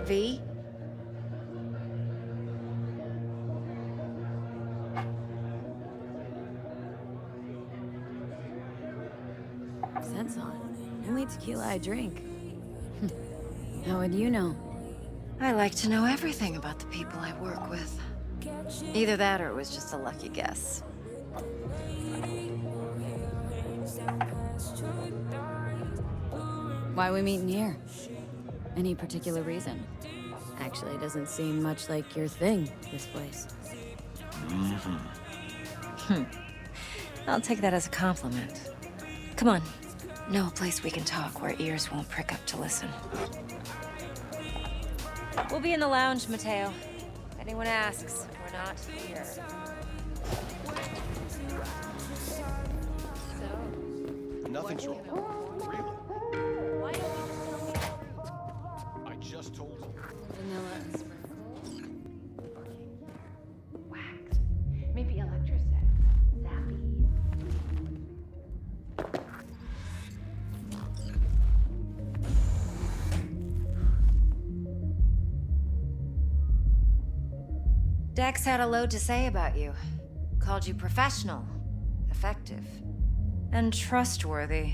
V? Scent's on. Only tequila I drink. How would you know? I like to know everything about the people I work with. Either that or it was just a lucky guess. Why we meeting here? Any particular reason? Actually, it doesn't seem much like your thing, this place. I'll take that as a compliment. Come on. Know a place we can talk where ears won't prick up to listen. We'll be in the lounge, Mateo. If anyone asks, we're not here. Nothing's wrong. Really? Why don't you tell me? I just told you. Vanilla. Wax. Maybe electroset. Zappies. Dex had a load to say about you. Called you professional, effective, and trustworthy.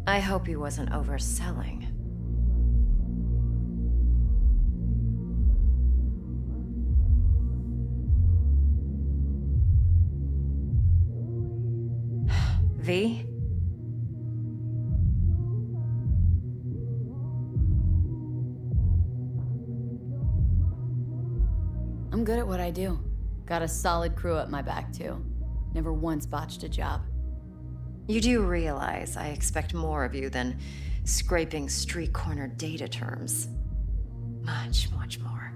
I hope he wasn't overselling. V? I'm good at what I do. Got a solid crew at my back, too. Never once botched a job. You do realize I expect more of you than scraping street corner data terms. Much, much more.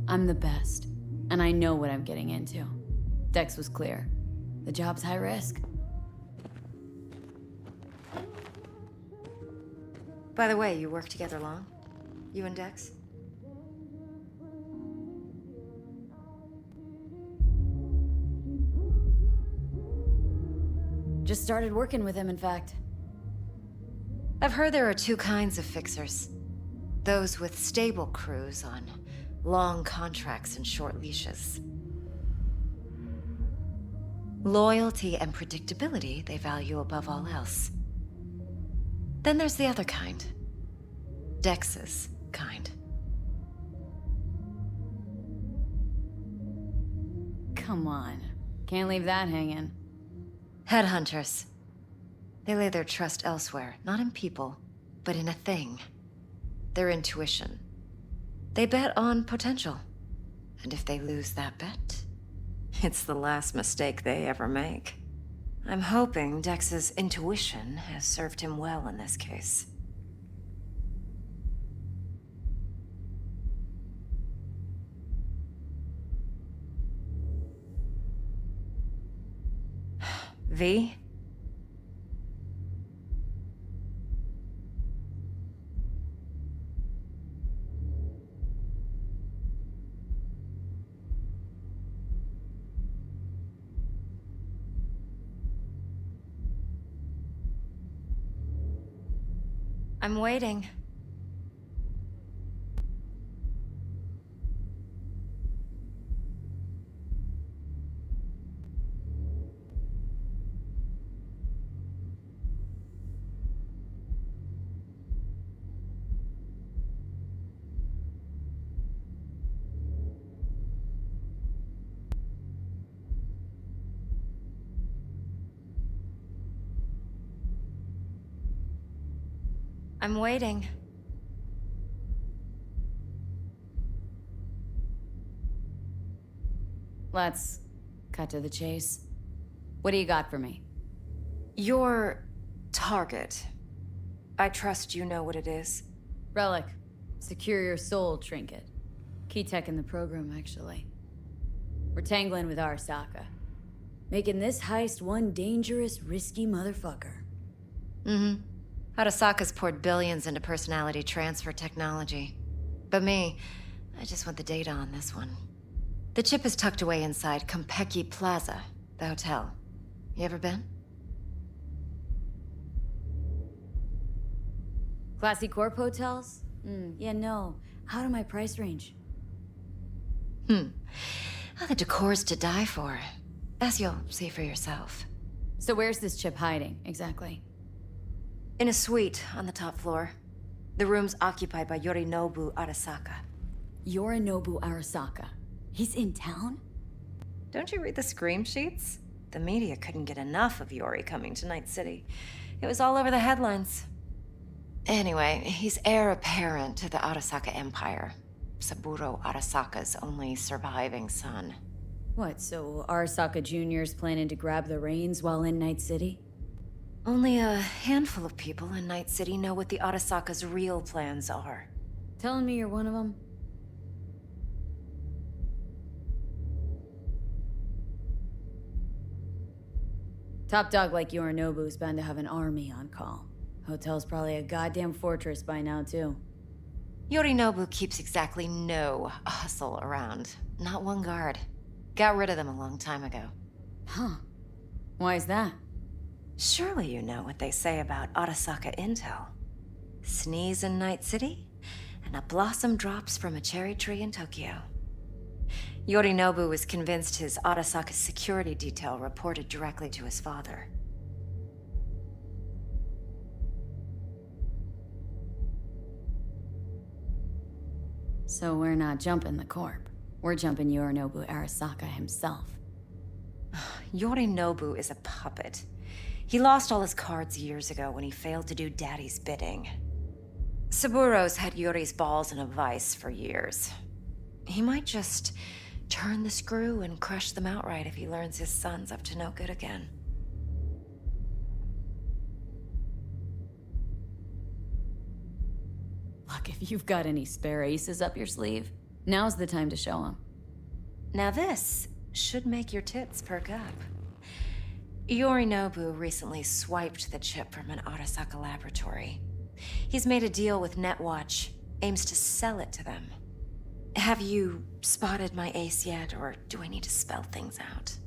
I'm the best, and I know what I'm getting into. Dex was clear. The job's high risk. By the way, you work together long? You and Dex? Just started working with him, in fact. I've heard there are two kinds of fixers. Those with stable crews on long contracts and short leashes. Loyalty and predictability they value above all else. Then there's the other kind. Dex's kind. Come on. Can't leave that hanging. Headhunters. They lay their trust elsewhere, not in people, but in a thing. Their intuition. They bet on potential. And if they lose that bet, it's the last mistake they ever make. I'm hoping Dex's intuition has served him well in this case. V? I'm waiting. I'm waiting. Let's cut to the chase. What do you got for me? Your target. I trust you know what it is. Relic. Secure your soul trinket. Key tech in the program, actually. We're tangling with Arasaka. Making this heist one dangerous, risky motherfucker. Mm-hmm. Arasaka's poured billions into personality transfer technology. But me, I just want the data on this one. The chip is tucked away inside Konpeki Plaza, the hotel. You ever been? Classy corp hotels? Yeah, no. Out of my price range. Oh, the decor's to die for, as you'll see for yourself. So where's this chip hiding, exactly? In a suite on the top floor. The room's occupied by Yorinobu Arasaka. Yorinobu Arasaka. He's in town? Don't you read the scream sheets? The media couldn't get enough of Yori coming to Night City. It was all over the headlines. Anyway, he's heir apparent to the Arasaka Empire. Saburo Arasaka's only surviving son. What, so Arasaka Jr.'s planning to grab the reins while in Night City? Only a handful of people in Night City know what the Arasaka's real plans are. Telling me you're one of them? Top dog like Yorinobu's bound to have an army on call. Hotel's probably a goddamn fortress by now, too. Yorinobu keeps exactly no hustle around. Not one guard. Got rid of them a long time ago. Huh. Why is that? Surely you know what they say about Arasaka intel. Sneeze in Night City, and a blossom drops from a cherry tree in Tokyo. Yorinobu was convinced his Arasaka security detail reported directly to his father. So we're not jumping the corp. We're jumping Yorinobu Arasaka himself. Yorinobu is a puppet. He lost all his cards years ago when he failed to do Daddy's bidding. Saburo's had Yori's balls in a vice for years. He might just turn the screw and crush them outright if he learns his son's up to no good again. Look, if you've got any spare aces up your sleeve, now's the time to show them. Now this should make your tits perk up. Yorinobu recently swiped the chip from an Arasaka laboratory. He's made a deal with Netwatch, aims to sell it to them. Have you spotted my ace yet, or do I need to spell things out?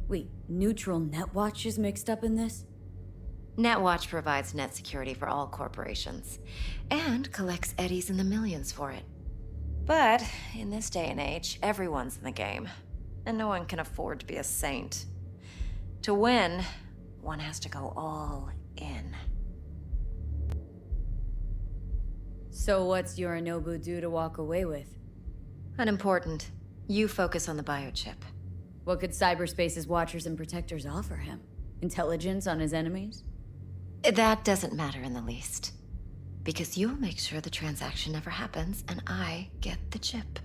Wait, Neutral Netwatch is mixed up in this? Netwatch provides net security for all corporations, and collects eddies in the millions for it. But in this day and age, everyone's in the game, and no one can afford to be a saint. To win, one has to go all in. So what's Yorinobu due to walk away with? Unimportant. You focus on the biochip. What could cyberspace's watchers and protectors offer him? Intelligence on his enemies? That doesn't matter in the least. Because you'll make sure the transaction never happens, and I get the chip.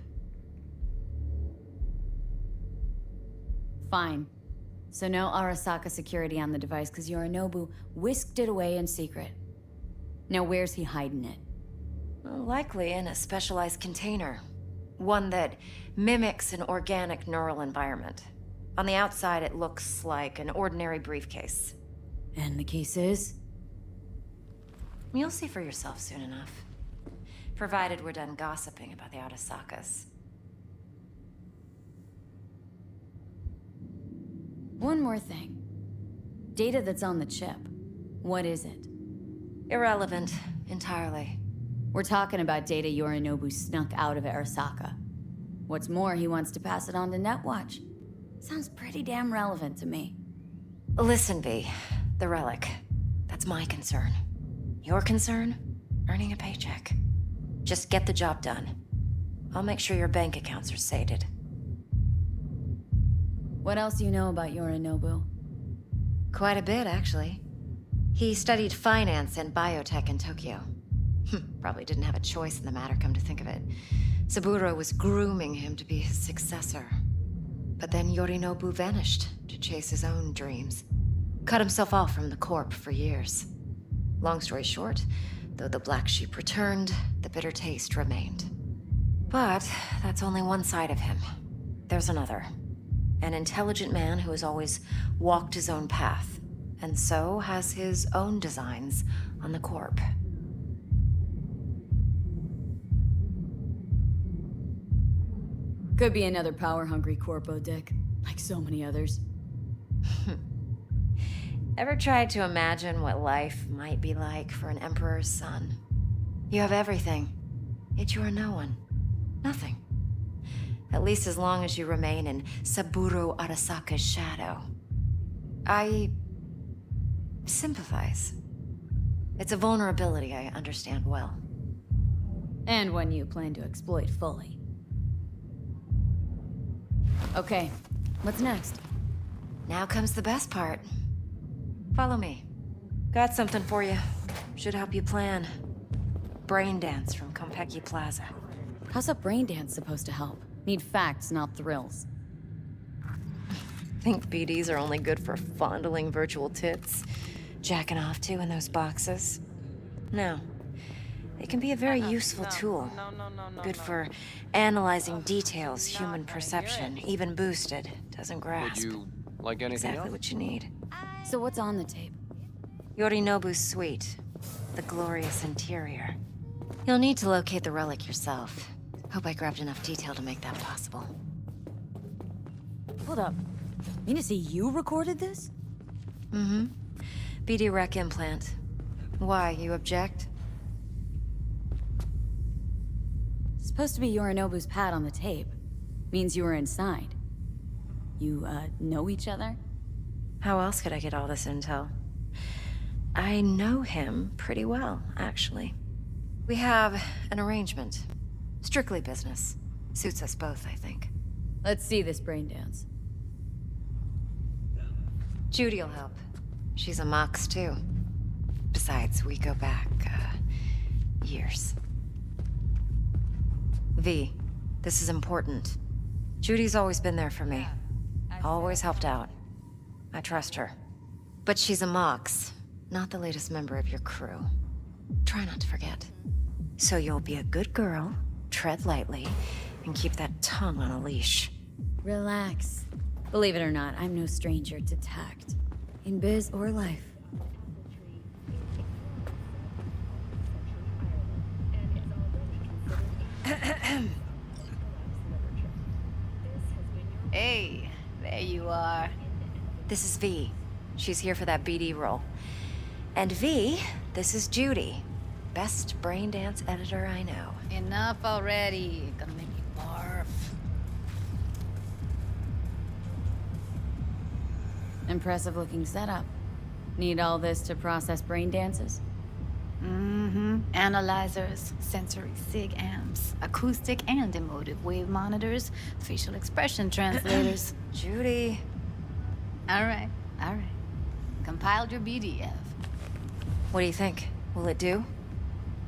Fine. So no Arasaka security on the device because Yorinobu whisked it away in secret. Now where's he hiding it? Likely in a specialized container. One that mimics an organic neural environment. On the outside, it looks like an ordinary briefcase. And the case is? You'll see for yourself soon enough. Provided we're done gossiping about the Arasakas. One more thing. Data that's on the chip. What is it? Irrelevant, entirely. We're talking about data Yorinobu snuck out of Arasaka. What's more, he wants to pass it on to Netwatch. Sounds pretty damn relevant to me. Listen, V. The relic. That's my concern. Your concern? Earning a paycheck. Just get the job done. I'll make sure your bank accounts are sated. What else do you know about Yorinobu? Quite a bit, actually. He studied finance and biotech in Tokyo. Probably didn't have a choice in the matter, come to think of it. Saburo was grooming him to be his successor. But then Yorinobu vanished to chase his own dreams. Cut himself off from the Corp for years. Long story short, though the black sheep returned, the bitter taste remained. But that's only one side of him. There's another. An intelligent man who has always walked his own path, and so has his own designs on the Corp. Could be another power-hungry corpo dick, like so many others. Ever tried to imagine what life might be like for an emperor's son? You have everything, yet you are no one. Nothing. At least as long as you remain in Saburo Arasaka's shadow. I sympathize. It's a vulnerability I understand well. And one you plan to exploit fully. Okay, what's next? Now comes the best part. Follow me. Got something for you. Should help you plan. Brain dance from Konpeki Plaza. How's a brain dance supposed to help? Need facts, not thrills. Think BDs are only good for fondling virtual tits? Jacking off to in those boxes? No. They can be a very useful tool. Good for analyzing details human perception, even boosted, doesn't grasp. Would you like anything Exactly else? what you need. So what's on the tape? Yorinobu's suite. The glorious interior. You'll need to locate the relic yourself. Hope I grabbed enough detail to make that possible. Hold up. Mean to say you recorded this? Mm-hmm. BD rec implant. Why, you object? Supposed to be Yorinobu's pad on the tape. Means you were inside. You, know each other? How else could I get all this intel? I know him pretty well, actually. We have an arrangement. Strictly business. Suits us both, I think. Let's see this brain dance. Judy'll help. She's a Mox, too. Besides, we go back, years. V, this is important. Judy's always been there for me. Always helped out. I trust her. But she's a Mox, not the latest member of your crew. Try not to forget. So you'll be a good girl, tread lightly, and keep that tongue on a leash. Relax. Believe it or not, I'm no stranger to tact. In biz or life. Hey, there you are. This is V. She's here for that BD role. And V, this is Judy. Best brain dance editor I know. Enough already. Gonna make me barf. Impressive looking setup. Need all this to process brain dances? Mm-hmm. Analyzers, sensory sig amps, acoustic and emotive wave monitors, facial expression translators. Judy. All right. Compiled your BDF. What do you think? Will it do?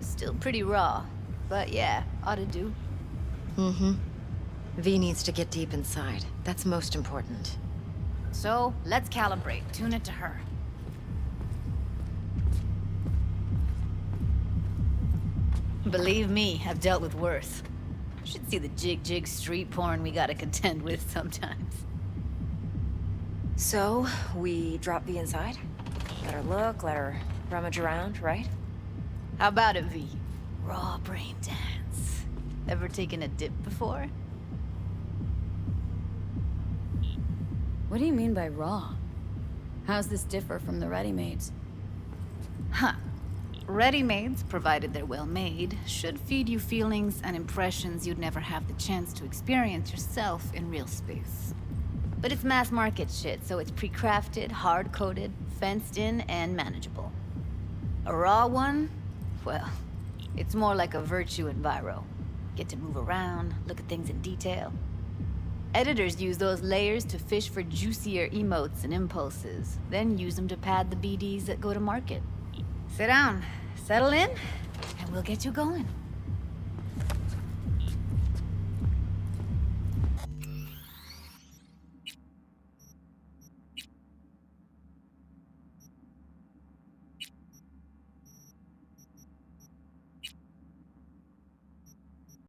Still pretty raw, but yeah, ought to do. Mm-hmm. V needs to get deep inside. That's most important. So, let's calibrate. Tune it to her. Believe me, I've dealt with worse. Should see the jig street porn we gotta contend with sometimes. So, we drop V inside? Let her look, let her rummage around, right? How about it, V? Raw brain dance. Ever taken a dip before? What do you mean by raw? How's this differ from the ready-mades? Huh. Ready-mades, provided they're well made, should feed you feelings and impressions you'd never have the chance to experience yourself in real space. But it's mass market shit, so it's pre-crafted, hard-coded, fenced in, and manageable. A raw one? Well, it's more like a virtue enviro. Get to move around, look at things in detail. Editors use those layers to fish for juicier emotes and impulses, then use them to pad the BDs that go to market. Sit down, settle in, and we'll get you going.